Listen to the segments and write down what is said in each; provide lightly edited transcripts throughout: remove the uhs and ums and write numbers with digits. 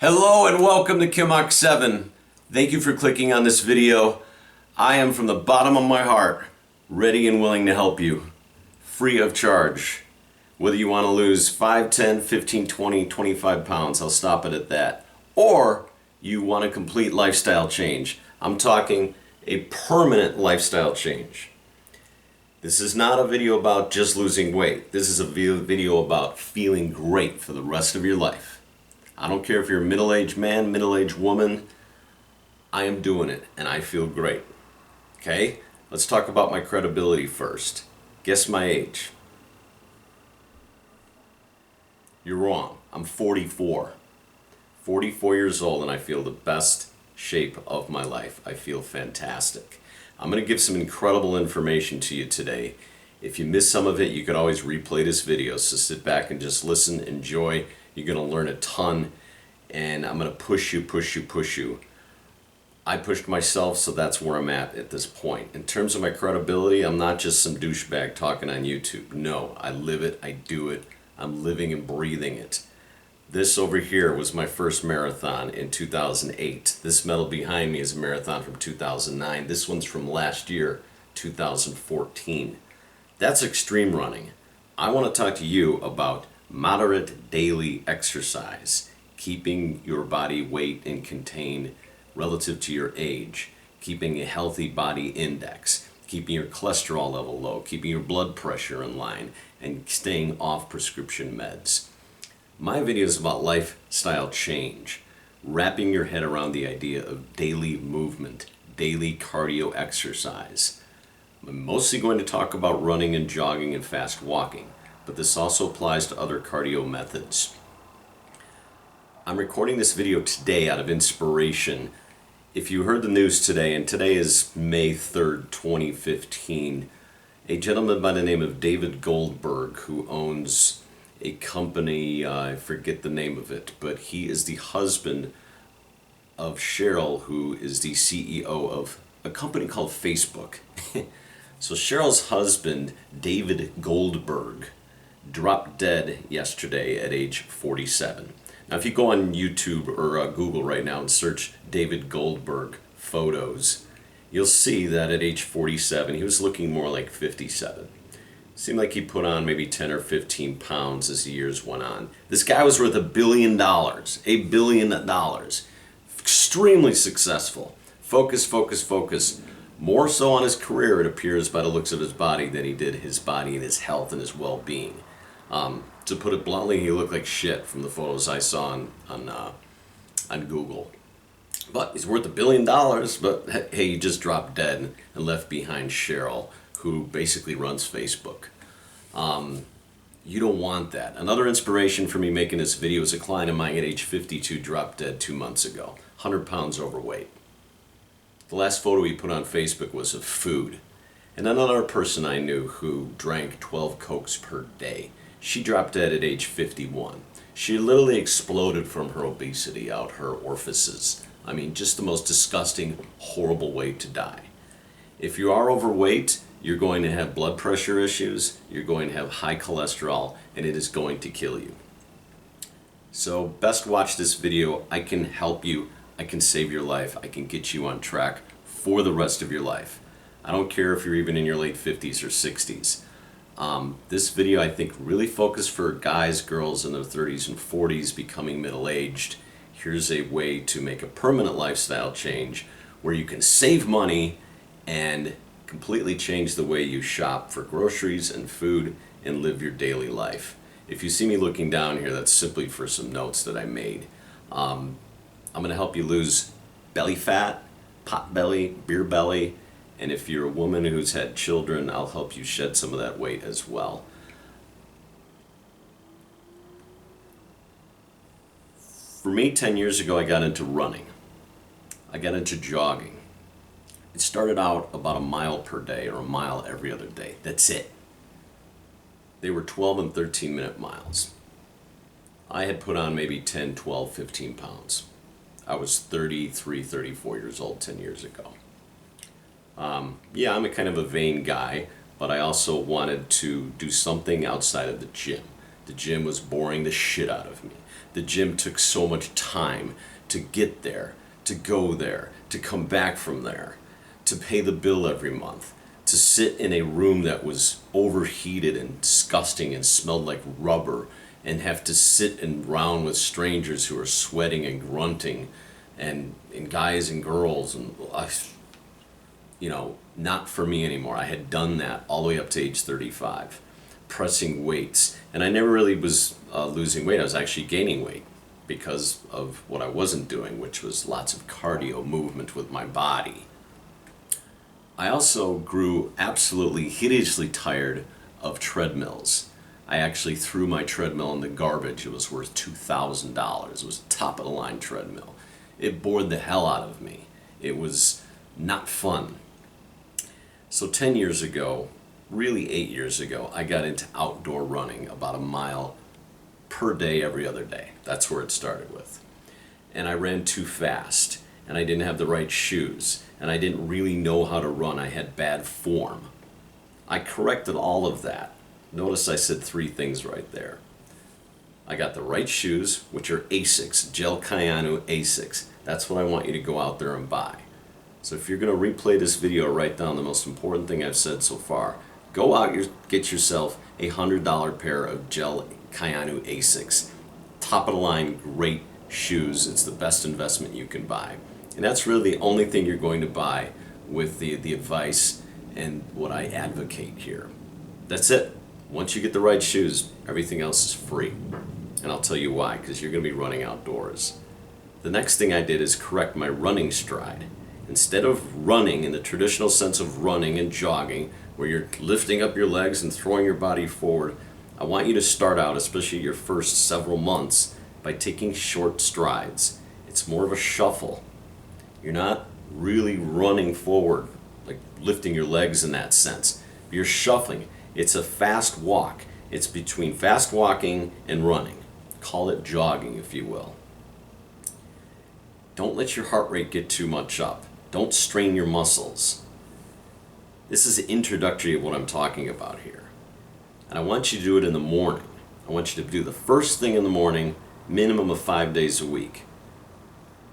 Hello and welcome to Kimok 7. Thank you for clicking on this video. I am from the bottom of my heart ready and willing to help you, free of charge. Whether you want to lose 5, 10, 15, 20, 25 pounds, I'll stop it at that. Or you want a complete lifestyle change. I'm talking a permanent lifestyle change. This is not a video about just losing weight. This is a video about feeling great for the rest of your life. I don't care if you're a middle-aged man, middle-aged woman, I am doing it and I feel great. Okay, let's talk about my credibility first. Guess my age. You're wrong, I'm 44. 44 years old and I feel the best shape of my life. I feel fantastic. I'm going to give some incredible information to you today. If you miss some of it, you can always replay this video, so sit back and just listen, enjoy. You're going to learn a ton, and I'm going to push you. I pushed myself, so that's where I'm at this point. In terms of my credibility, I'm not just some douchebag talking on YouTube. No, I live it, I do it, I'm living and breathing it. This over here was my first marathon in 2008. This medal behind me is a marathon from 2009. This one's from last year, 2014. That's extreme running. I want to talk to you about moderate daily exercise, keeping your body weight in contained relative to your age, keeping a healthy body index, keeping your cholesterol level low, keeping your blood pressure in line, and staying off prescription meds. My video is about lifestyle change, wrapping your head around the idea of daily movement, daily cardio exercise. I'm mostly going to talk about running and jogging and fast walking, but this also applies to other cardio methods. I'm recording this video today out of inspiration. If you heard the news today, and today is May 3rd, 2015, a gentleman by the name of David Goldberg, who owns a company, I forget the name of it, but he is the husband of Cheryl, who is the CEO of a company called Facebook. So Cheryl's husband, David Goldberg, dropped dead yesterday at age 47. Now if you go on YouTube or Google right now and search David Goldberg photos, you'll see that at age 47 he was looking more like 57. Seemed like he put on maybe 10 or 15 pounds as the years went on. This guy was worth $1 billion. $1 billion. Extremely successful. Focus. More so on his career, it appears, by the looks of his body than he did his body and his health and his well-being. To put it bluntly, he looked like shit from the photos I saw on Google. But he's worth $1 billion, but hey, he just dropped dead and left behind Cheryl, who basically runs Facebook. You don't want that. Another inspiration for me making this video is a client of mine at age 52 dropped dead 2 months ago, 100 pounds overweight. The last photo he put on Facebook was of food. And another person I knew who drank 12 Cokes per day. She dropped dead at age 51. She literally exploded from her obesity out her orifices. I mean, just the most disgusting, horrible way to die. If you are overweight, you're going to have blood pressure issues, you're going to have high cholesterol, and it is going to kill you. So best watch this video. I can help you, I can save your life, I can get you on track for the rest of your life. I don't care if you're even in your late 50s or 60s. This video, I think, really focused for guys, girls in their 30s and 40s becoming middle-aged. Here's a way to make a permanent lifestyle change where you can save money and completely change the way you shop for groceries and food and live your daily life. If you see me looking down here, that's simply for some notes that I made. I'm going to help you lose belly fat, pot belly, beer belly, and if you're a woman who's had children, I'll help you shed some of that weight as well. For me, 10 years ago, I got into running. I got into jogging. It started out about a mile per day or a mile every other day. That's it. They were 12 and 13 minute miles. I had put on maybe 10, 12, 15 pounds. I was 33, 34 years old 10 years ago. Yeah, I'm a kind of a vain guy, but I also wanted to do something outside of the gym The gym was boring the shit out of me. The gym took so much time to get there, to go there, to come back from there, to pay the bill every month, to sit in a room that was overheated and disgusting and smelled like rubber, and have to sit around with strangers who are sweating and grunting, and guys and girls, and not for me anymore. I had done that all the way up to age 35, pressing weights, and I never really was losing weight. I was actually gaining weight because of what I wasn't doing, which was lots of cardio movement with my body. I also grew absolutely hideously tired of treadmills. I actually threw my treadmill in the garbage. It was worth $2,000. It was a top-of-the-line treadmill. It bored the hell out of me. It was not fun. So 10 years ago, really 8 years ago, I got into outdoor running about a mile per day every other day. That's where it started with. And I ran too fast, and I didn't have the right shoes, and I didn't really know how to run. I had bad form. I corrected all of that. Notice I said 3 things right there. I got the right shoes, which are Asics, Gel Kayanu Asics. That's what I want you to go out there and buy. So if you're going to replay this video, write down the most important thing I've said so far. Go out, get yourself a $100 pair of Gel Kayanu Asics. Top of the line, great shoes. It's the best investment you can buy. And that's really the only thing you're going to buy with the advice and what I advocate here. That's it. Once you get the right shoes, everything else is free. And I'll tell you why, because you're going to be running outdoors. The next thing I did is correct my running stride. Instead of running in the traditional sense of running and jogging, where you're lifting up your legs and throwing your body forward, I want you to start out, especially your first several months, by taking short strides. It's more of a shuffle. You're not really running forward, like lifting your legs in that sense. You're shuffling. It's a fast walk. It's between fast walking and running. Call it jogging, if you will. Don't let your heart rate get too much up. Don't strain your muscles. This is the introductory of what I'm talking about here. And I want you to do it in the morning. I want you to do the first thing in the morning, minimum of 5 days a week.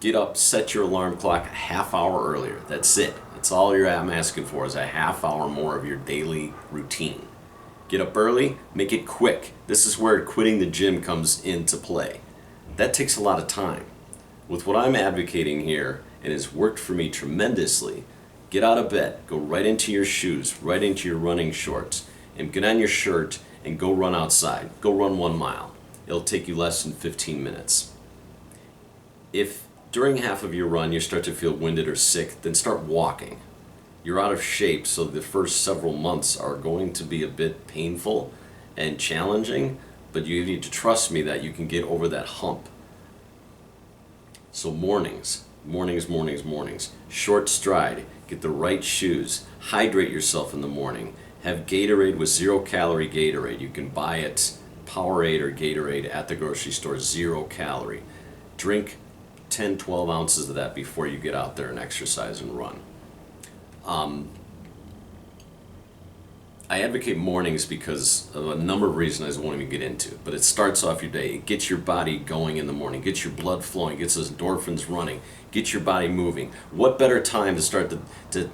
Get up, set your alarm clock a half hour earlier. That's it. That's all I'm asking for is a half hour more of your daily routine. Get up early, make it quick. This is where quitting the gym comes into play. That takes a lot of time. With what I'm advocating here, and has worked for me tremendously, get out of bed, go right into your shoes, right into your running shorts, and get on your shirt and go run outside. Go run 1 mile. It'll take you less than 15 minutes. If during half of your run you start to feel winded or sick, then start walking. You're out of shape, so the first several months are going to be a bit painful and challenging, but you need to trust me that you can get over that hump. So mornings. Short stride. Get the right shoes. Hydrate yourself in the morning. Have Gatorade with 0-calorie Gatorade. You can buy it, Powerade or Gatorade at the grocery store, 0 calorie. Drink 10, 12 ounces of that before you get out there and exercise and run. I advocate mornings because of a number of reasons I won't even get into, but it starts off your day. It gets your body going in the morning, gets your blood flowing, gets those endorphins running, gets your body moving. What better time to start to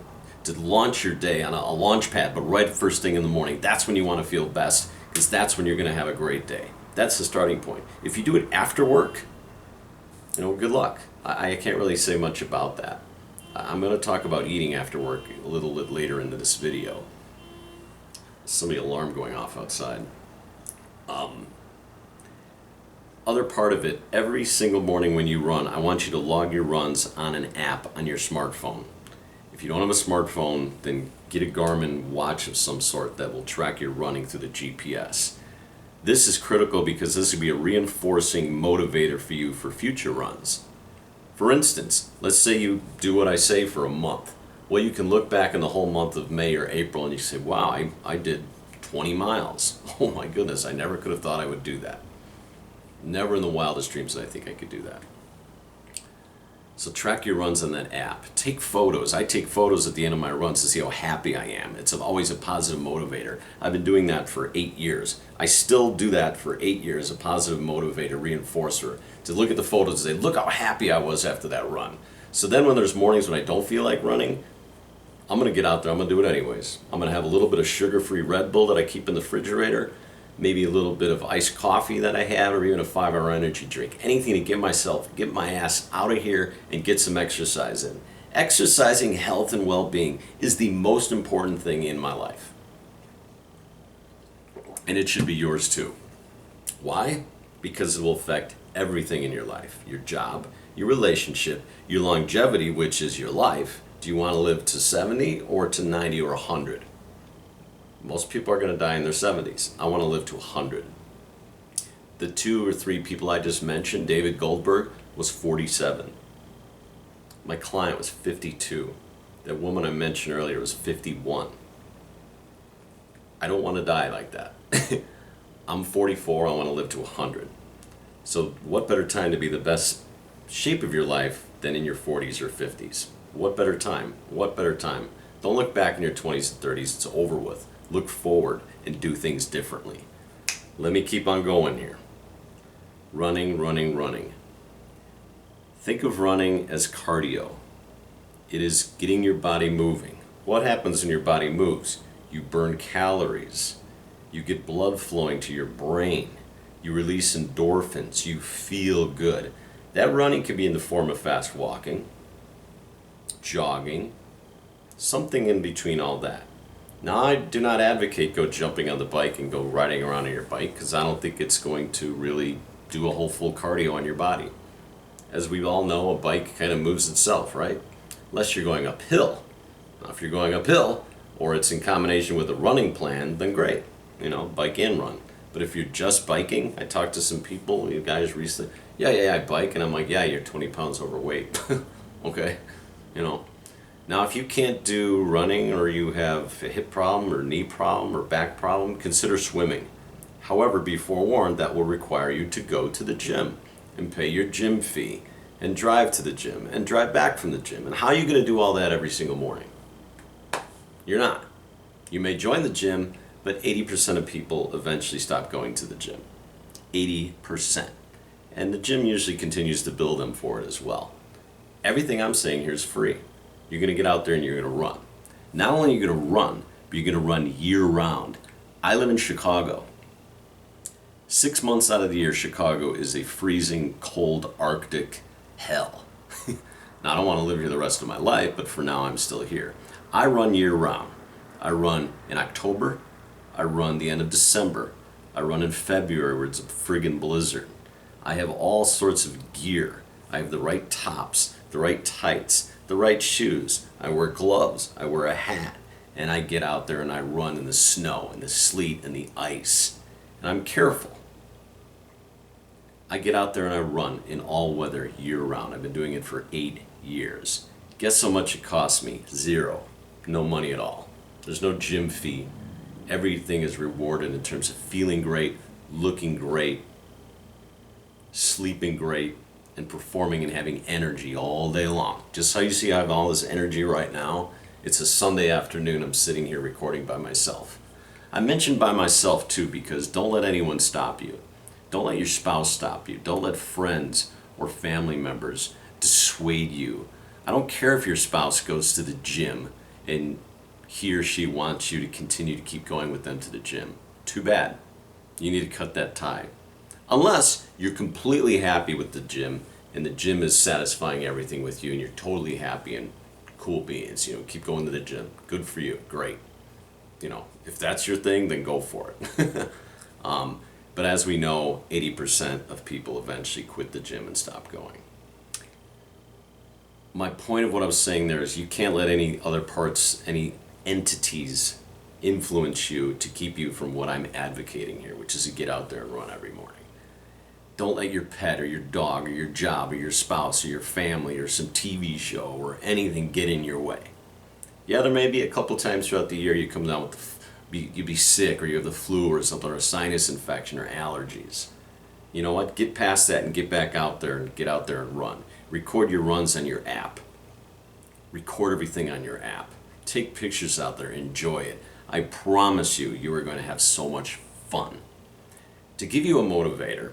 launch your day on a launch pad, but right first thing in the morning? That's when you want to feel best, because that's when you're going to have a great day. That's the starting point. If you do it after work, good luck. I can't really say much about that. I'm going to talk about eating after work a little bit later into this video. Somebody alarm going off outside. Other part of it, every single morning when you run, I want you to log your runs on an app on your smartphone. If you don't have a smartphone, then get a Garmin watch of some sort that will track your running through the GPS. This is critical because this will be a reinforcing motivator for you for future runs. For instance, let's say you do what I say for a month. Well, you can look back in the whole month of May or April and you say, wow, I did 20 miles. Oh my goodness, I never could have thought I would do that. Never in the wildest dreams did I think I could do that. So track your runs on that app. Take photos. I take photos at the end of my runs to see how happy I am. It's always a positive motivator. I've been doing that for 8 years. I still do that for 8 years, a positive motivator, reinforcer, to look at the photos and say, look how happy I was after that run. So then when there's mornings when I don't feel like running, I'm going to get out there. I'm going to do it anyways. I'm going to have a little bit of sugar-free Red Bull that I keep in the refrigerator, maybe a little bit of iced coffee that I have, or even a 5-hour energy drink. Anything to get my ass out of here and get some exercise in. Exercising, health, and well-being is the most important thing in my life. And it should be yours too. Why? Because it will affect everything in your life. Your job, your relationship, your longevity, which is your life. Do you want to live to 70 or to 90 or 100? Most people are going to die in their 70s. I want to live to 100. The 2 or 3 people I just mentioned, David Goldberg was 47. My client was 52. That woman I mentioned earlier was 51. I don't want to die like that. I'm 44, I want to live to 100. So what better time to be the best shape of your life than in your 40s or 50s? What better time? What better time? Don't look back in your 20s and 30s. It's over with. Look forward and do things differently. Let me keep on going here. Running, running, running. Think of running as cardio. It is getting your body moving. What happens when your body moves? You burn calories. You get blood flowing to your brain. You release endorphins. You feel good. That running can be in the form of fast walking, jogging, something in between all that. Now, I do not advocate go jumping on the bike and go riding around on your bike, because I don't think it's going to really do a whole full cardio on your body. As we all know, a bike kind of moves itself, right? Unless you're going uphill. Now, if you're going uphill, or it's in combination with a running plan, then great. Bike and run. But if you're just biking, I talked to some people, you guys recently, I bike, and I'm like, yeah, you're 20 pounds overweight. Okay, Now, if you can't do running, or you have a hip problem or knee problem or back problem, consider swimming. However, be forewarned, that will require you to go to the gym and pay your gym fee and drive to the gym and drive back from the gym. And how are you going to do all that every single morning? You're not. You may join the gym, but 80% of people eventually stop going to the gym. 80%. And the gym usually continues to bill them for it as well. Everything I'm saying here is free. You're going to get out there and you're going to run. Not only are you going to run, but you're going to run year-round. I live in Chicago. 6 months out of the year, Chicago is a freezing, cold, Arctic hell. Now, I don't want to live here the rest of my life, but for now, I'm still here. I run year-round. I run in October. I run the end of December. I run in February, where it's a friggin' blizzard. I have all sorts of gear. I have the right tops, the right tights, the right shoes. I wear gloves. I wear a hat. And I get out there and I run in the snow and the sleet and the ice. And I'm careful. I get out there and I run in all weather year-round. I've been doing it for 8 years. Guess how much it costs me? 0. No money at all. There's no gym fee. Everything is rewarded in terms of feeling great, looking great, sleeping great, and performing and having energy all day long. Just how you see I have all this energy right now, it's a Sunday afternoon. I'm sitting here recording by myself. I mentioned by myself too, because don't let anyone stop you. Don't let your spouse stop you. Don't let friends or family members dissuade you. I don't care if your spouse goes to the gym and he or she wants you to continue to keep going with them to the gym. Too bad. You need to cut that tie. Unless you're completely happy with the gym and the gym is satisfying everything with you and you're totally happy and cool beans. Keep going to the gym. Good for you. Great. If that's your thing, then go for it. But as we know, 80% of people eventually quit the gym and stop going. My point of what I was saying there is you can't let any other parts, any entities influence you to keep you from what I'm advocating here, which is to get out there and run every morning. Don't let your pet or your dog or your job or your spouse or your family or some TV show or anything get in your way. Yeah, there may be a couple times throughout the year you come down with you be sick or you have the flu or something, or a sinus infection or allergies. You know what? Get past that and get back out there and get out there and run. Record your runs on your app. Record everything on your app. Take pictures out there, enjoy it. I promise you, you are going to have so much fun. To give you a motivator,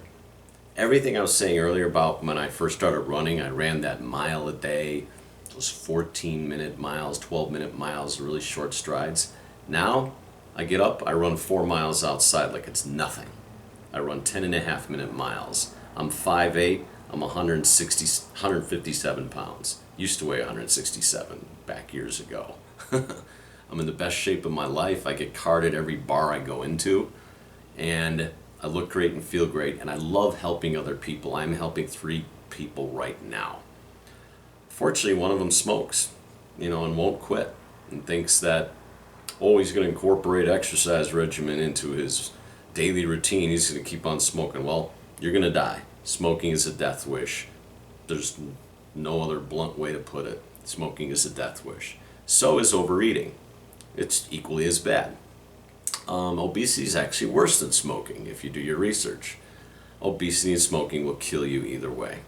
everything I was saying earlier about when I first started running, I ran that mile a day, those 14-minute miles, 12-minute miles, really short strides. Now, I get up, I run 4 miles outside like it's nothing. I run 10.5-minute miles. I'm 5'8", I'm 157 pounds. Used to weigh 167 back years ago. I'm in the best shape of my life. I get carded every bar I go into, and I look great and feel great, and I love helping other people. I'm helping 3 people right now. Fortunately, one of them smokes, and won't quit, and thinks that, he's going to incorporate exercise regimen into his daily routine. He's going to keep on smoking. Well, you're going to die. Smoking is a death wish. There's no other blunt way to put it. Smoking is a death wish. So is overeating. It's equally as bad. Obesity is actually worse than smoking if you do your research. Obesity and smoking will kill you either way.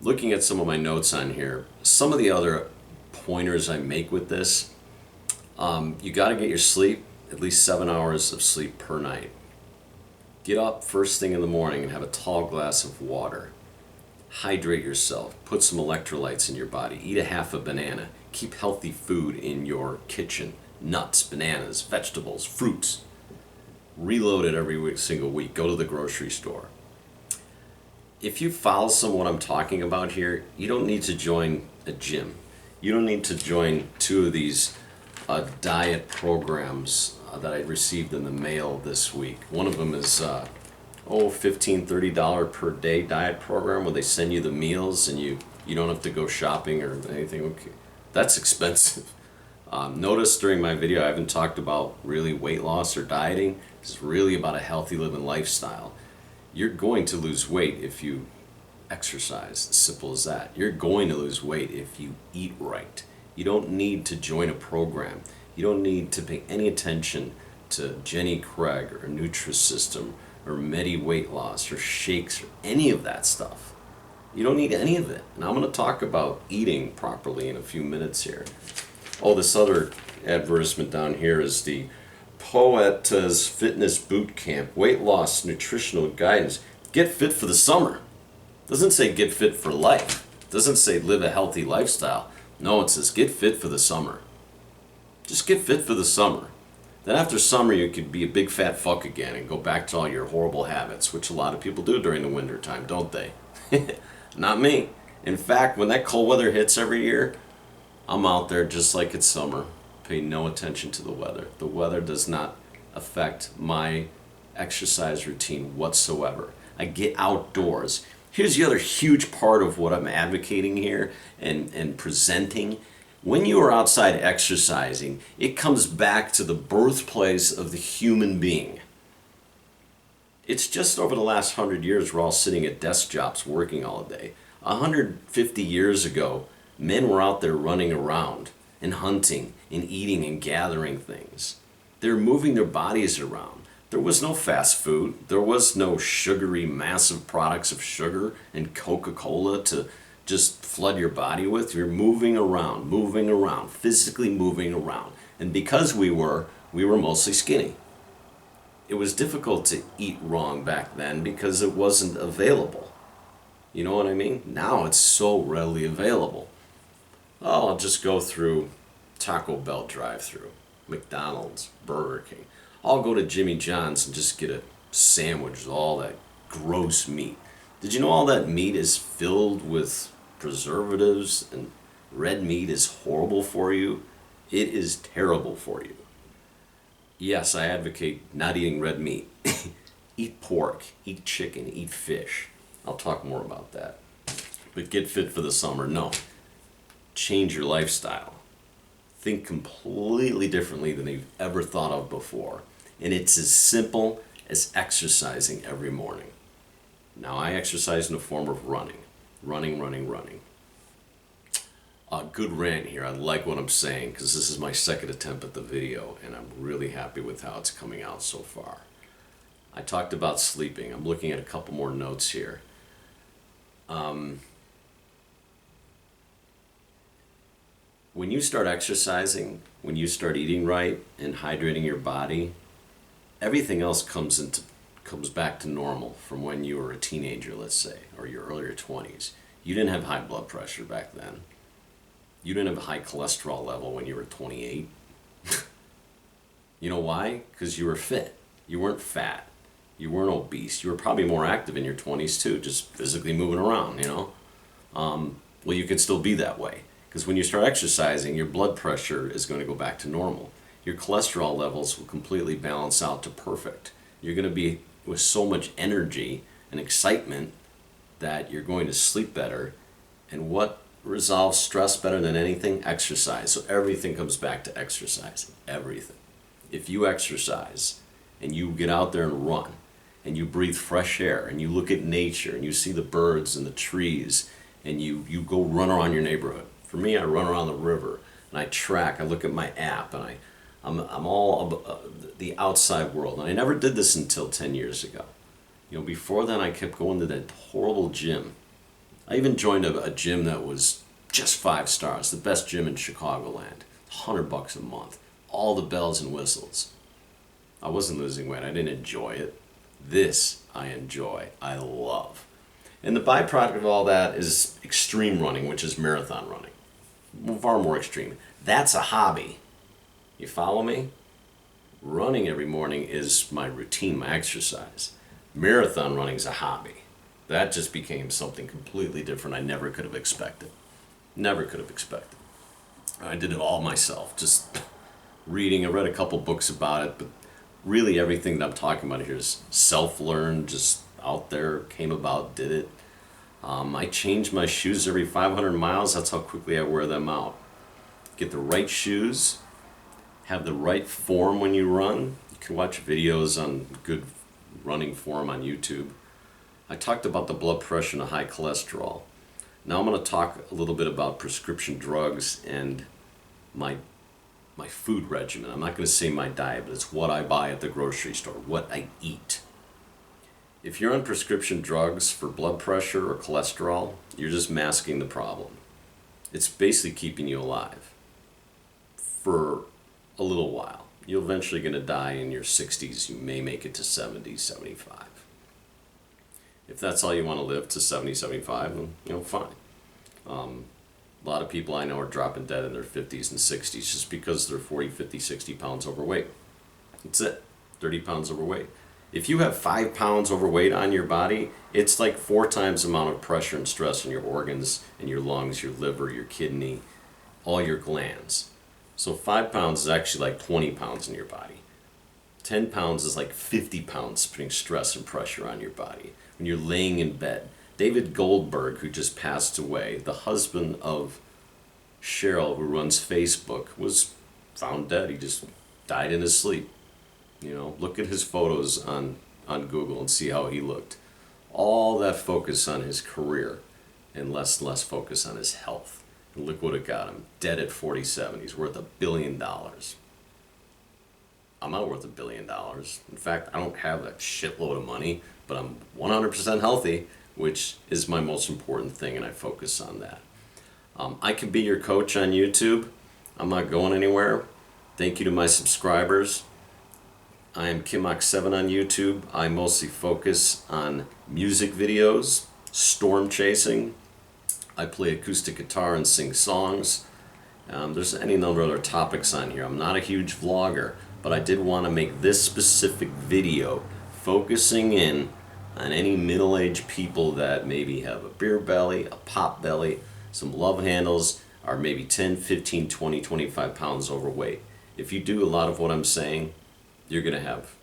Looking at some of my notes on here, some of the other pointers I make with this, you got to get your sleep, at least 7 hours of sleep per night. Get up first thing in the morning and have a tall glass of water. Hydrate yourself. Put some electrolytes in your body. Eat a half a banana. Keep healthy food in your kitchen. Nuts, bananas, vegetables, fruits. Reload it every single week. Go to the grocery store. If you follow some of what I'm talking about here, you don't need to join a gym. You don't need to join 2 of these diet programs that I received in the mail this week. One of them is $15, $30 per day diet program where they send you the meals and you don't have to go shopping or anything. Okay, that's expensive. Notice during my video I haven't talked about really weight loss or dieting. It's really about a healthy living lifestyle. You're going to lose weight if you exercise. As simple as that. You're going to lose weight if you eat right. You don't need to join a program. You don't need to pay any attention to Jenny Craig or Nutrisystem or Medi Weight Loss or shakes or any of that stuff. You don't need any of it. And I'm going to talk about eating properly in a few minutes here. This other advertisement down here is the Poeta's Fitness Boot Camp, Weight Loss Nutritional Guidance. Get fit for the summer. Doesn't say get fit for life. Doesn't say live a healthy lifestyle. No, it says get fit for the summer. Just get fit for the summer. Then after summer you could be a big fat fuck again and go back to all your horrible habits, which a lot of people do during the winter time, don't they? Not me. In fact, when that cold weather hits every year, I'm out there just like it's summer. Pay no attention to the weather. The weather does not affect my exercise routine whatsoever. I get outdoors. Here's the other huge part of what I'm advocating here and presenting. When you are outside exercising, it comes back to the birthplace of the human being. It's just over the last 100 years we're all sitting at desk jobs working all day. 150 years ago, men were out there running around and hunting and eating and gathering things. They're moving their bodies around. There was no fast food. There was no sugary, massive products of sugar and Coca-Cola to just flood your body with. You're moving around, physically moving around. And because we were mostly skinny. It was difficult to eat wrong back then because it wasn't available. You know what I mean? Now it's so readily available. I'll just go through Taco Bell drive-thru, McDonald's, Burger King. I'll go to Jimmy John's and just get a sandwich with all that gross meat. Did you know all that meat is filled with preservatives and red meat is horrible for you? It is terrible for you. Yes, I advocate not eating red meat. Eat pork, eat chicken, eat fish. I'll talk more about that. But get fit for the summer, no. Change your lifestyle. Think completely differently than you've ever thought of before. And it's as simple as exercising every morning. Now, I exercise in the form of running. Running. A good rant here. I like what I'm saying because this is my second attempt at the video and I'm really happy with how it's coming out so far. I talked about sleeping. I'm looking at a couple more notes here. when you start exercising, when you start eating right and hydrating your body, everything else comes back to normal from when you were a teenager, let's say, or your earlier 20s. You didn't have high blood pressure back then. You didn't have a high cholesterol level when you were 28. You know why? Because you were fit. You weren't fat. You weren't obese. You were probably more active in your 20s too, just physically moving around, you know? Well, you can still be that way. Because when you start exercising, your blood pressure is going to go back to normal. Your cholesterol levels will completely balance out to perfect. You're going to be with so much energy and excitement that you're going to sleep better. And what resolves stress better than anything? Exercise. So everything comes back to exercising. Everything. If you exercise and you get out there and run and you breathe fresh air and you look at nature and you see the birds and the trees and you go run around your neighborhood. For me, I run around the river and I track. I look at my app and I'm all the outside world. And I never did this until 10 years ago. You know, before then I kept going to that horrible gym. I even joined a gym that was just 5 stars, the best gym in Chicagoland. $100 a month. All the bells and whistles. I wasn't losing weight. I didn't enjoy it. This I enjoy. I love. And the byproduct of all that is extreme running, which is marathon running. Far more extreme. That's a hobby. You follow me? Running every morning is my routine, my exercise. Marathon running is a hobby. That just became something completely different I never could have expected. Never could have expected. I did it all myself, just reading. I read a couple books about it, but really everything that I'm talking about here is self-learned, just out there, came about, did it. I change my shoes every 500 miles. That's how quickly I wear them out. Get the right shoes, have the right form when you run. You can watch videos on good running form on YouTube. I talked about the blood pressure and the high cholesterol. Now I'm going to talk a little bit about prescription drugs and my food regimen. I'm not going to say my diet, but it's what I buy at the grocery store, what I eat. If you're on prescription drugs for blood pressure or cholesterol, you're just masking the problem. It's basically keeping you alive for a little while. You're eventually going to die in your 60s. You may make it to 70, 75. If that's all you want to live to 70, 75, then, fine. A lot of people I know are dropping dead in their 50s and 60s just because they're 40, 50, 60 pounds overweight. That's it. 30 pounds overweight. If you have 5 pounds overweight on your body, it's like 4 times the amount of pressure and stress on your organs and your lungs, your liver, your kidney, all your glands. So 5 pounds is actually like 20 pounds in your body. 10 pounds is like 50 pounds putting stress and pressure on your body. When you're laying in bed. David Goldberg, who just passed away, the husband of Cheryl, who runs Facebook, was found dead. He just died in his sleep. Look at his photos on Google and see how he looked. All that focus on his career and less focus on his health. And look what it got him. Dead at 47. He's worth $1 billion. I'm not worth $1 billion. In fact, I don't have that shitload of money, but I'm 100% healthy, which is my most important thing, and I focus on that. I can be your coach on YouTube. I'm not going anywhere. Thank you to my subscribers. I am KimOx7 on YouTube. I mostly focus on music videos, storm chasing. I play acoustic guitar and sing songs. There's any number of other topics on here. I'm not a huge vlogger, but I did want to make this specific video focusing in on any middle-aged people that maybe have a beer belly, a pot belly, some love handles, are maybe 10, 15, 20, 25 pounds overweight. If you do a lot of what I'm saying, you're going to have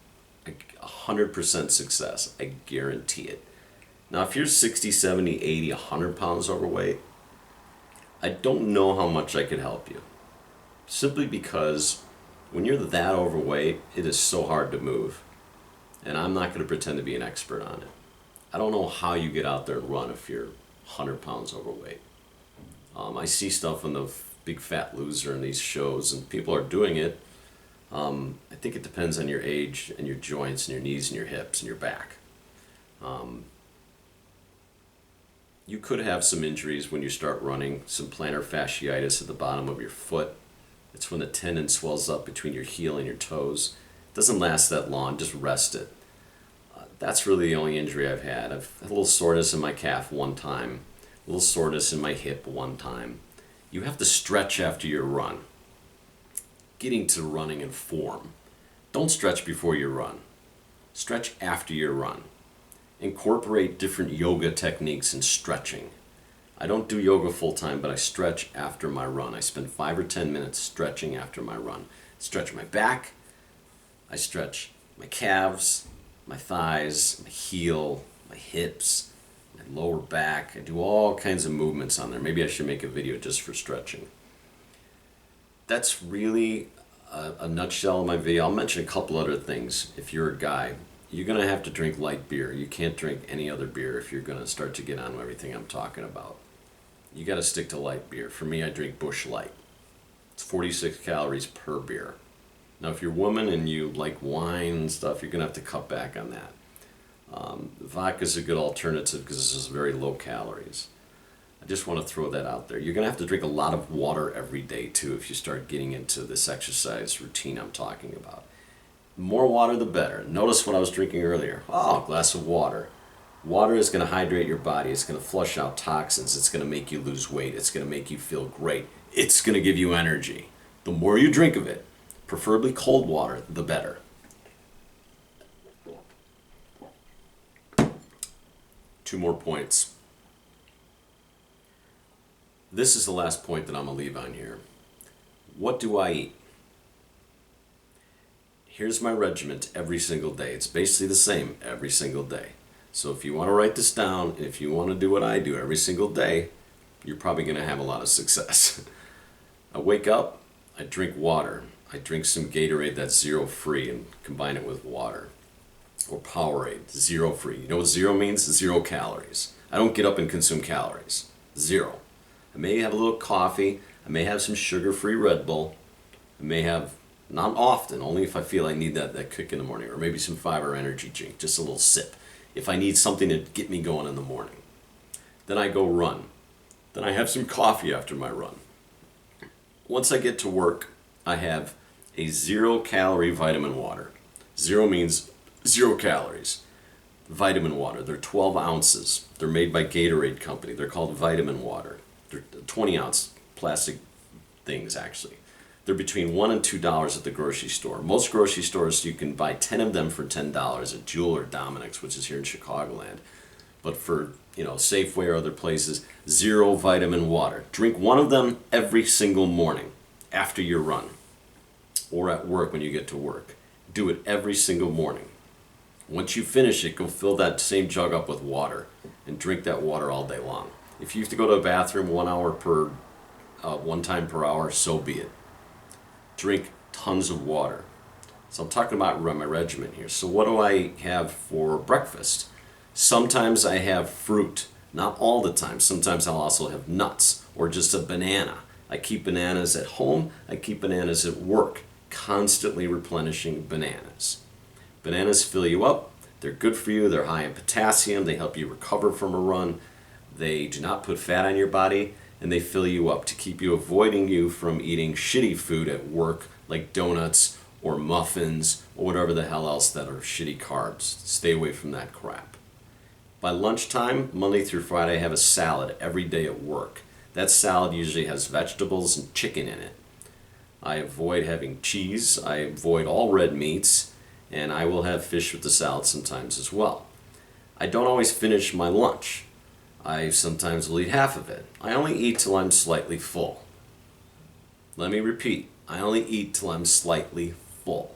100% success. I guarantee it. Now, if you're 60, 70, 80, 100 pounds overweight, I don't know how much I could help you. Simply because when you're that overweight, it is so hard to move. And I'm not going to pretend to be an expert on it. I don't know how you get out there and run if you're 100 pounds overweight. I see stuff on the Big Fat Loser and these shows, and people are doing it. I think it depends on your age and your joints and your knees and your hips and your back. You could have some injuries when you start running, some plantar fasciitis at the bottom of your foot. It's when the tendon swells up between your heel and your toes. It doesn't last that long, just rest it. That's really the only injury I've had. I've had a little soreness in my calf one time, a little soreness in my hip one time. You have to stretch after your run. Getting to running in form. Don't stretch before you run. Stretch after your run. Incorporate different yoga techniques in stretching. I don't do yoga full time, but I stretch after my run. I spend 5 or 10 minutes stretching after my run. Stretch my back, I stretch my calves, my thighs, my heel, my hips, my lower back. I do all kinds of movements on there. Maybe I should make a video just for stretching. That's really a nutshell of my video. I'll mention a couple other things. If you're a guy, you're going to have to drink light beer. You can't drink any other beer if you're going to start to get on everything I'm talking about. You got to stick to light beer. For me, I drink Busch Light. It's 46 calories per beer. Now, if you're a woman and you like wine and stuff, you're going to have to cut back on that. Vodka is a good alternative because this is very low calories. I just want to throw that out there. You're going to have to drink a lot of water every day, too, if you start getting into this exercise routine I'm talking about. The more water, the better. Notice what I was drinking earlier. Oh, a glass of water. Water is going to hydrate your body. It's going to flush out toxins. It's going to make you lose weight. It's going to make you feel great. It's going to give you energy. The more you drink of it, preferably cold water, the better. Two more points. This is the last point that I'm going to leave on here. What do I eat? Here's my regiment every single day. It's basically the same every single day. So if you want to write this down, and if you want to do what I do every single day, you're probably going to have a lot of success. I wake up, I drink water. I drink some Gatorade that's zero free and combine it with water. Or Powerade, zero free. You know what zero means? 0 calories. I don't get up and consume calories. 0. I may have a little coffee. I may have some sugar-free Red Bull. I may have, not often, only if I feel I need that kick in the morning. Or maybe some fiber energy drink, just a little sip. If I need something to get me going in the morning. Then I go run. Then I have some coffee after my run. Once I get to work, I have a 0-calorie vitamin water. 0 means 0 calories. Vitamin water. They're 12 ounces. They're made by Gatorade Company. They're called vitamin water. They're 20-ounce plastic things, actually. They're between $1 and $2 at the grocery store. Most grocery stores, you can buy 10 of them for $10 at Jewel or Dominic's, which is here in Chicagoland. But for, Safeway or other places, 0 vitamin water. Drink one of them every single morning after your run or at work when you get to work. Do it every single morning. Once you finish it, go fill that same jug up with water and drink that water all day long. If you have to go to the bathroom 1 time per hour, so be it. Drink tons of water. So I'm talking about my regimen here. So what do I have for breakfast? Sometimes I have fruit. Not all the time. Sometimes I'll also have nuts or just a banana. I keep bananas at home. I keep bananas at work. Constantly replenishing bananas. Bananas fill you up. They're good for you. They're high in potassium. They help you recover from a run. They do not put fat on your body. And they fill you up to keep you avoiding you from eating shitty food at work like donuts or muffins or whatever the hell else that are shitty carbs. Stay away from that crap. By lunchtime, Monday through Friday, I have a salad every day at work. That salad usually has vegetables and chicken in it. I avoid having cheese. I avoid all red meats. And I will have fish with the salad sometimes as well. I don't always finish my lunch. I sometimes will eat half of it. I only eat till I'm slightly full. Let me repeat. I only eat till I'm slightly full.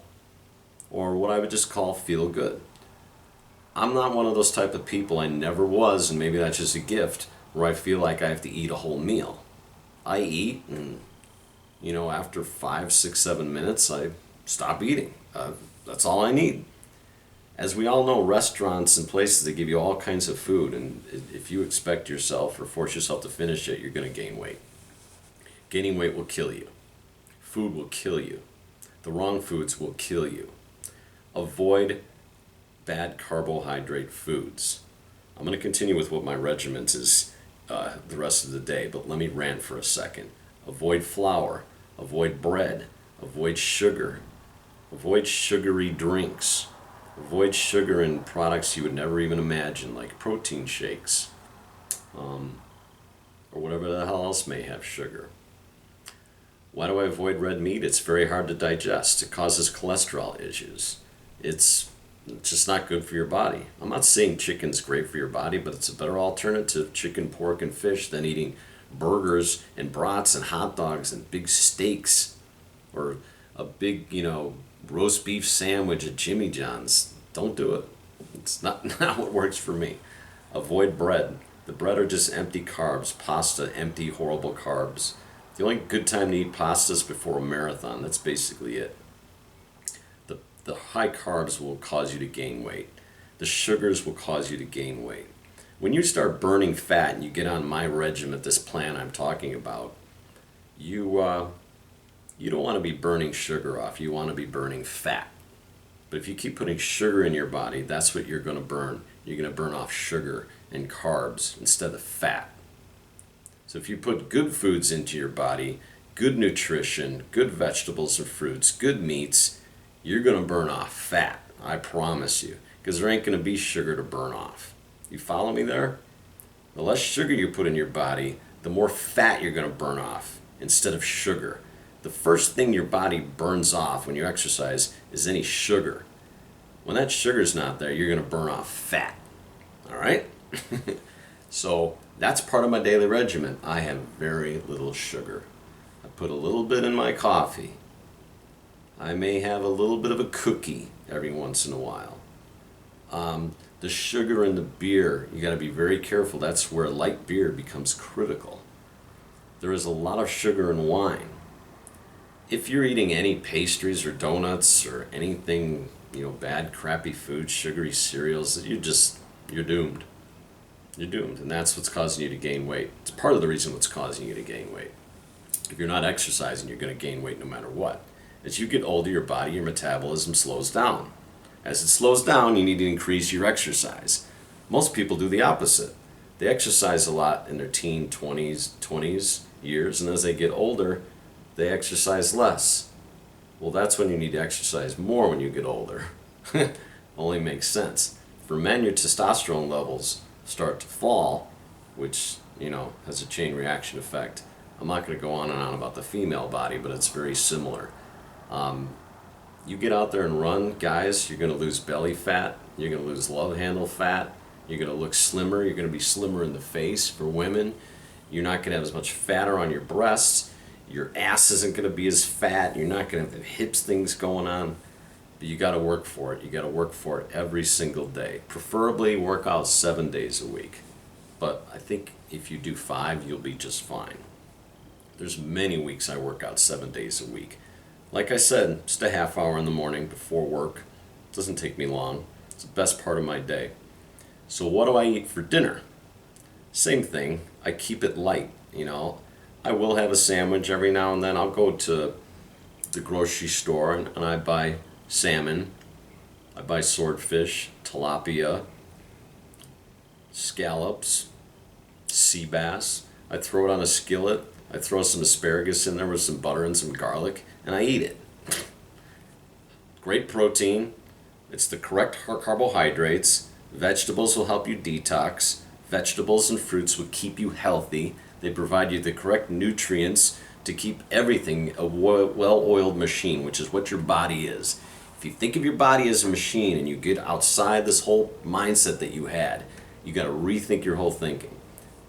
Or what I would just call feel good. I'm not one of those type of people. I never was, and maybe that's just a gift, where I feel like I have to eat a whole meal. I eat, and after 5, 6, 7 minutes, I stop eating. That's all I need. As we all know, restaurants and places, they give you all kinds of food, and if you expect yourself or force yourself to finish it, you're going to gain weight. Gaining weight will kill you. Food will kill you. The wrong foods will kill you. Avoid bad carbohydrate foods. I'm going to continue with what my regiment is the rest of the day, but let me rant for a second. Avoid flour, avoid bread, avoid sugar, avoid sugary drinks, avoid sugar in products you would never even imagine, like protein shakes, or whatever the hell else may have sugar. Why do I avoid red meat? It's very hard to digest. It causes cholesterol issues. It's just not good for your body. I'm not saying chicken's great for your body, but it's a better alternative to chicken, pork, and fish than eating burgers and brats and hot dogs and big steaks or a big, roast beef sandwich at Jimmy John's. Don't do it. It's not what works for me. Avoid bread. The bread are just empty carbs. Pasta, empty, horrible carbs. The only good time to eat pasta is before a marathon. That's basically it. The high carbs will cause you to gain weight. The sugars will cause you to gain weight. When you start burning fat and you get on my regimen, this plan I'm talking about, you don't want to be burning sugar off. You want to be burning fat. But if you keep putting sugar in your body, that's what you're going to burn. You're going to burn off sugar and carbs instead of fat. So if you put good foods into your body, good nutrition, good vegetables and fruits, good meats, you're going to burn off fat. I promise you. Because there ain't going to be sugar to burn off. You follow me there? The less sugar you put in your body, the more fat you're going to burn off instead of sugar. The first thing your body burns off when you exercise is any sugar. When that sugar's not there, you're going to burn off fat. All right? So that's part of my daily regimen. I have very little sugar. I put a little bit in my coffee. I may have a little bit of a cookie every once in a while. The sugar in the beer, you got to be very careful. That's where light beer becomes critical. There is a lot of sugar in wine. If you're eating any pastries or donuts or anything, bad, crappy food, sugary cereals, you're doomed. You're doomed, and that's what's causing you to gain weight. It's part of the reason what's causing you to gain weight. If you're not exercising, you're going to gain weight no matter what. As you get older, your body, your metabolism slows down. As it slows down, you need to increase your exercise. Most people do the opposite. They exercise a lot in their teen 20s years, and as they get older, they exercise less. Well, that's when you need to exercise more when you get older. Only makes sense. For men, your testosterone levels start to fall, which, has a chain reaction effect. I'm not going to go on and on about the female body, but it's very similar. You get out there and run, guys, you're going to lose belly fat, you're going to lose love handle fat, you're going to look slimmer, you're going to be slimmer in the face. For women, you're not going to have as much fat on your breasts, your ass isn't going to be as fat, you're not going to have the hips things going on, but you got to work for it. You got to work for it every single day. Preferably work out 7 days a week, but I think if you do 5, you'll be just fine. There's many weeks I work out 7 days a week. Like I said, just a half hour in the morning before work. It doesn't take me long. It's the best part of my day. So what do I eat for dinner? Same thing. I keep it light, I will have a sandwich every now and then. I'll go to the grocery store and I buy salmon. I buy swordfish, tilapia, scallops, sea bass. I throw it on a skillet. I throw some asparagus in there with some butter and some garlic, and I eat it. Great protein. It's the correct carbohydrates. Vegetables will help you detox. Vegetables and fruits will keep you healthy. They provide you the correct nutrients to keep everything a well-oiled machine, which is what your body is. If you think of your body as a machine and you get outside this whole mindset that you had, you got to rethink your whole thinking.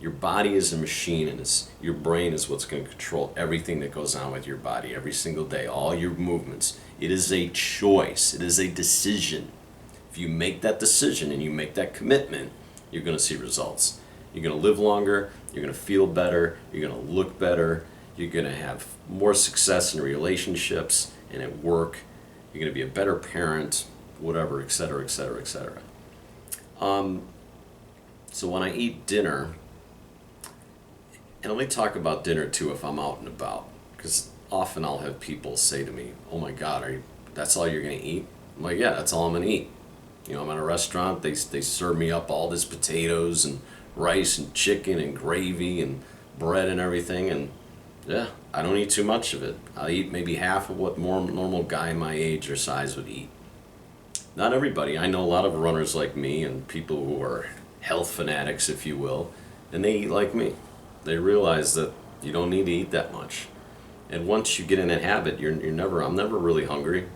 Your body is a machine, and your brain is what's going to control everything that goes on with your body every single day, all your movements. It is a choice. It is a decision. If you make that decision and you make that commitment, you're going to see results. You're going to live longer. You're going to feel better. You're going to look better. You're going to have more success in relationships and at work. You're going to be a better parent, whatever, etc., etc., etc. So when I eat dinner, and let me talk about dinner too if I'm out and about, because often I'll have people say to me, "Oh my God, that's all you're going to eat?" I'm like, "Yeah, that's all I'm going to eat." I'm at a restaurant, they serve me up all this potatoes and rice and chicken and gravy and bread and everything, and yeah, I don't eat too much of it. I eat maybe half of what more normal guy my age or size would eat. Not everybody. I know a lot of runners like me and people who are health fanatics, if you will, and they eat like me. They realize that you don't need to eat that much. And once you get in a habit, I'm never really hungry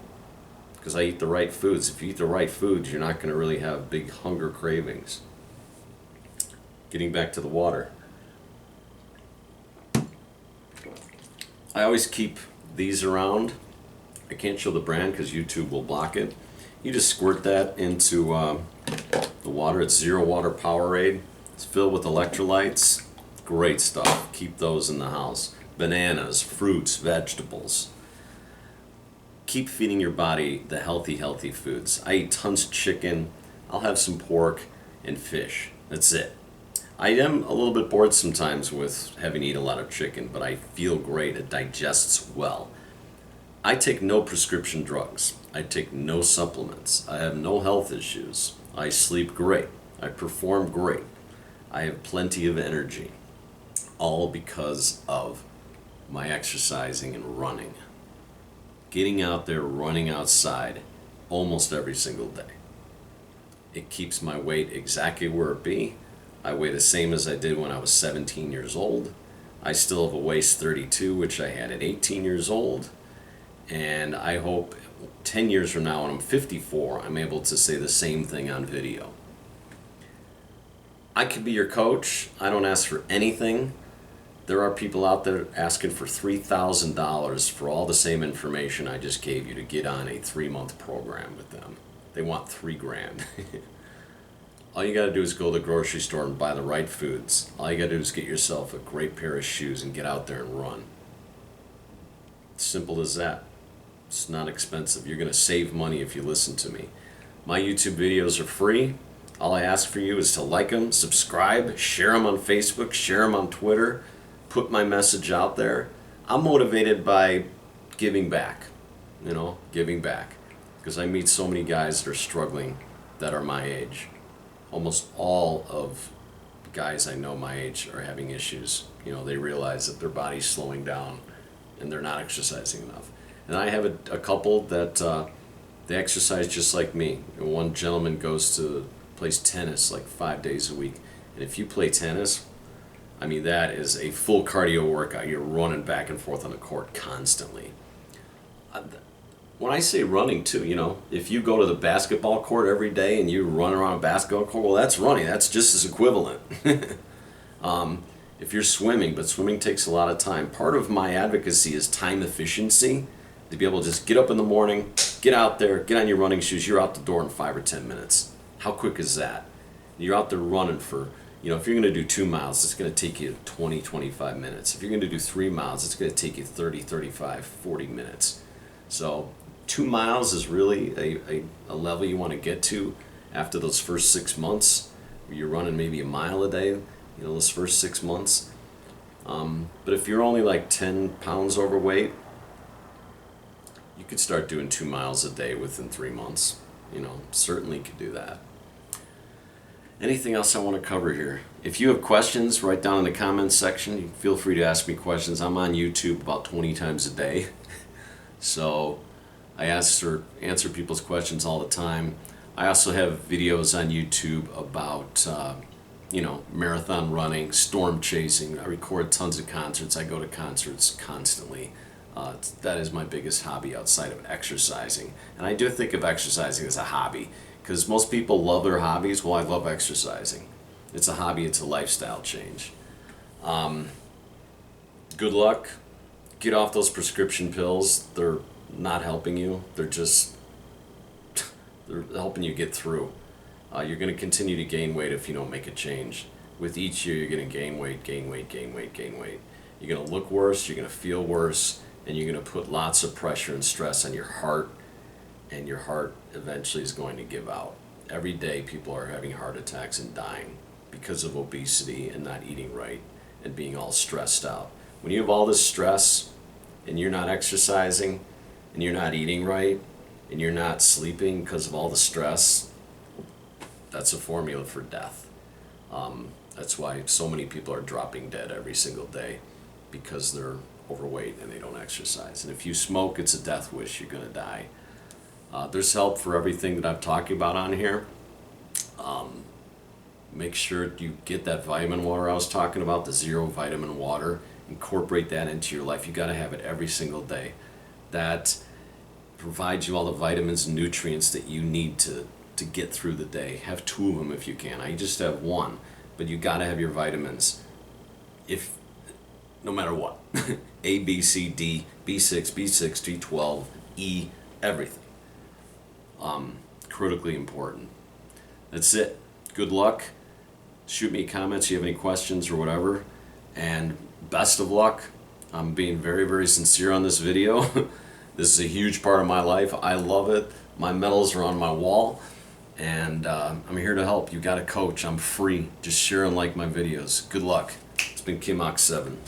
because I eat the right foods. If you eat the right foods, you're not going to really have big hunger cravings. Getting back to the water. I always keep these around. I can't show the brand because YouTube will block it. You just squirt that into the water. It's Zero Water Powerade. It's filled with electrolytes. Great stuff. Keep those in the house. Bananas, fruits, vegetables. Keep feeding your body the healthy foods. I eat tons of chicken. I'll have some pork and fish. That's it. I am a little bit bored sometimes with having to eat a lot of chicken, but I feel great. It digests well. I take no prescription drugs. I take no supplements. I have no health issues. I sleep great. I perform great. I have plenty of energy. All because of my exercising and running. Getting out there, running outside almost every single day. It keeps my weight exactly where it be. I weigh the same as I did when I was 17 years old. I still have a waist 32, which I had at 18 years old. And I hope 10 years from now, when I'm 54, I'm able to say the same thing on video. I could be your coach. I don't ask for anything. There are people out there asking for $3,000 for all the same information I just gave you to get on a 3-month program with them. They want $3,000. All you gotta do is go to the grocery store and buy the right foods. All you gotta do is get yourself a great pair of shoes and get out there and run. Simple as that. It's not expensive. You're gonna save money if you listen to me. My YouTube videos are free. All I ask for you is to like them, subscribe, share them on Facebook, share them on Twitter, put my message out there. I'm motivated by giving back, giving back. Because I meet so many guys that are struggling that are my age. Almost all of the guys I know my age are having issues. They realize that their body's slowing down and they're not exercising enough. And I have a couple that they exercise just like me. One gentleman plays tennis like 5 days a week. And if you play tennis, that is a full cardio workout. You're running back and forth on the court constantly. When I say running too, if you go to the basketball court every day and you run around a basketball court, well, that's running. That's just as equivalent. If you're swimming, but swimming takes a lot of time. Part of my advocacy is time efficiency. To be able to just get up in the morning, get out there, get on your running shoes, you're out the door in 5 or 10 minutes. How quick is that? You're out there running for, if you're going to do 2 miles, it's going to take you 20, 25 minutes. If you're going to do 3 miles, it's going to take you 30, 35, 40 minutes. So 2 miles is really a level you want to get to after those first 6 months. Where you're running maybe a mile a day, those first 6 months. But if you're only like 10 pounds overweight, you could start doing 2 miles a day within 3 months. Certainly could do that. Anything else I want to cover here? If you have questions, write down in the comments section. Feel free to ask me questions. I'm on YouTube about 20 times a day. So I answer people's questions all the time. I also have videos on YouTube about, marathon running, storm chasing. I record tons of concerts. I go to concerts constantly. That is my biggest hobby outside of exercising. And I do think of exercising as a hobby because most people love their hobbies. Well, I love exercising. It's a hobby. It's a lifestyle change. Good luck. Get off those prescription pills. They're not helping you. They're helping you get through. You're going to continue to gain weight if you don't make a change. With each year, you're going to gain weight, gain weight, gain weight, gain weight. You're going to look worse. You're going to feel worse. And you're going to put lots of pressure and stress on your heart. And your heart eventually is going to give out. Every day, people are having heart attacks and dying because of obesity and not eating right and being all stressed out. When you have all this stress and you're not exercising and you're not eating right and you're not sleeping because of all the stress, that's a formula for death. That's why so many people are dropping dead every single day, because they're overweight and they don't exercise. And if you smoke, it's a death wish. You're going to die. There's help for everything that I'm talking about on here. Make sure you get that vitamin water I was talking about, the zero vitamin water. Incorporate that into your life. You got to have it every single day. That provides you all the vitamins and nutrients that you need to get through the day. Have 2 of them if you can. I just have 1, but you got to have your vitamins. No matter what. A, B, C, D, B6, B6, B12, E, everything. Critically important. That's it. Good luck. Shoot me comments if you have any questions or whatever. And best of luck. I'm being very, very sincere on this video. This is a huge part of my life. I love it. My medals are on my wall. And I'm here to help. You got a coach. I'm free. Just share and like my videos. Good luck. It's been Kim Ox 7.